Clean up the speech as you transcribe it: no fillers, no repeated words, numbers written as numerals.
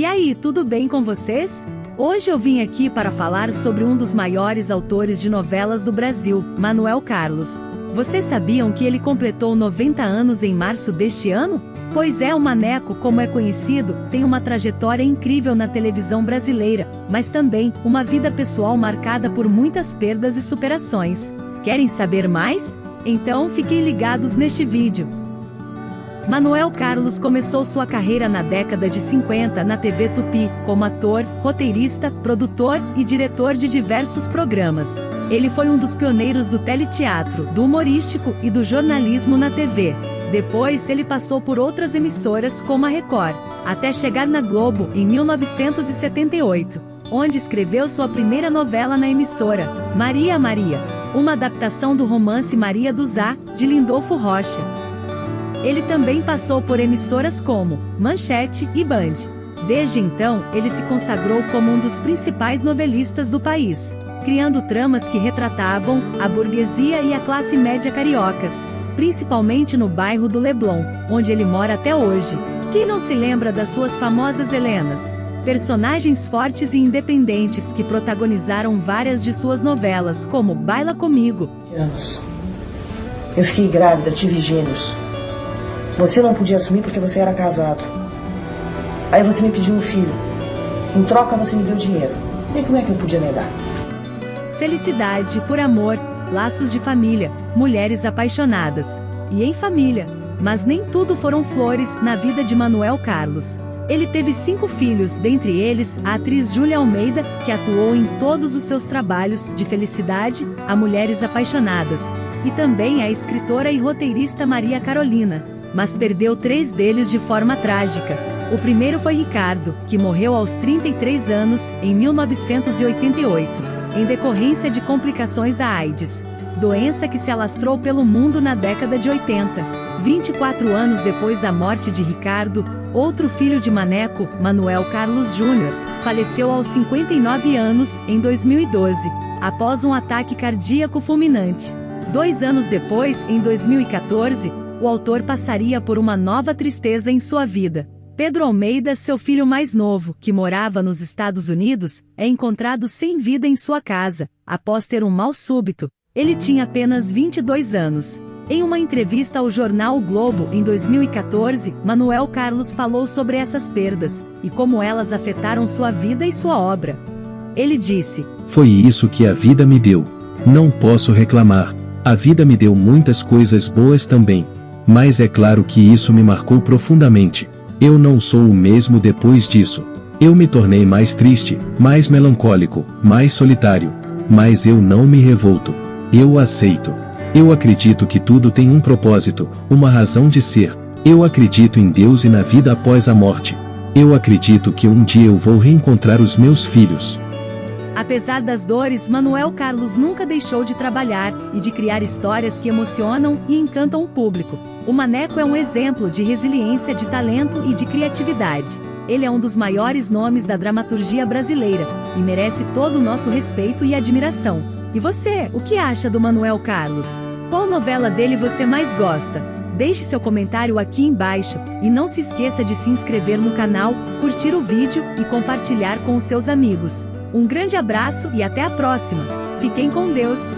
E aí, tudo bem com vocês? Hoje eu vim aqui para falar sobre um dos maiores autores de novelas do Brasil, Manuel Carlos. Vocês sabiam que ele completou 90 anos em março deste ano? Pois é, o Maneco, como é conhecido, tem uma trajetória incrível na televisão brasileira, mas também uma vida pessoal marcada por muitas perdas e superações. Querem saber mais? Então fiquem ligados neste vídeo. Manuel Carlos começou sua carreira na década de 50 na TV Tupi, como ator, roteirista, produtor e diretor de diversos programas. Ele foi um dos pioneiros do teleteatro, do humorístico e do jornalismo na TV. Depois ele passou por outras emissoras como a Record, até chegar na Globo em 1978, onde escreveu sua primeira novela na emissora, Maria Maria, uma adaptação do romance Maria do Zá, de Lindolfo Rocha. Ele também passou por emissoras como Manchete e Band. Desde então, ele se consagrou como um dos principais novelistas do país, criando tramas que retratavam a burguesia e a classe média cariocas, principalmente no bairro do Leblon, onde ele mora até hoje. Quem não se lembra das suas famosas Helenas? Personagens fortes e independentes que protagonizaram várias de suas novelas, como Baila Comigo. Eu fiquei grávida, tive gêmeos. Você não podia assumir porque você era casado. Aí você me pediu um filho. Em troca você me deu dinheiro. E como é que eu podia negar? Felicidade, Por Amor, Laços de Família, Mulheres Apaixonadas. E Em Família. Mas nem tudo foram flores na vida de Manuel Carlos. Ele teve 5 filhos, dentre eles a atriz Júlia Almeida, que atuou em todos os seus trabalhos, de Felicidade a Mulheres Apaixonadas, e também a escritora e roteirista Maria Carolina. Mas perdeu 3 deles de forma trágica. O primeiro foi Ricardo, que morreu aos 33 anos, em 1988, em decorrência de complicações da AIDS, doença que se alastrou pelo mundo na década de 80. 24 anos depois da morte de Ricardo, outro filho de Maneco, Manuel Carlos Júnior, faleceu aos 59 anos, em 2012, após um ataque cardíaco fulminante. 2 anos depois, em 2014, o autor passaria por uma nova tristeza em sua vida. Pedro Almeida, seu filho mais novo, que morava nos Estados Unidos, é encontrado sem vida em sua casa, após ter um mal súbito. Ele tinha apenas 22 anos. Em uma entrevista ao jornal O Globo, em 2014, Manuel Carlos falou sobre essas perdas, e como elas afetaram sua vida e sua obra. Ele disse: "Foi isso que a vida me deu. Não posso reclamar. A vida me deu muitas coisas boas também. Mas é claro que isso me marcou profundamente. Eu não sou o mesmo depois disso. Eu me tornei mais triste, mais melancólico, mais solitário. Mas eu não me revolto. Eu aceito. Eu acredito que tudo tem um propósito, uma razão de ser. Eu acredito em Deus e na vida após a morte. Eu acredito que um dia eu vou reencontrar os meus filhos." Apesar das dores, Manuel Carlos nunca deixou de trabalhar e de criar histórias que emocionam e encantam o público. O Maneco é um exemplo de resiliência, de talento e de criatividade. Ele é um dos maiores nomes da dramaturgia brasileira e merece todo o nosso respeito e admiração. E você, o que acha do Manuel Carlos? Qual novela dele você mais gosta? Deixe seu comentário aqui embaixo e não se esqueça de se inscrever no canal, curtir o vídeo e compartilhar com os seus amigos. Um grande abraço e até a próxima. Fiquem com Deus!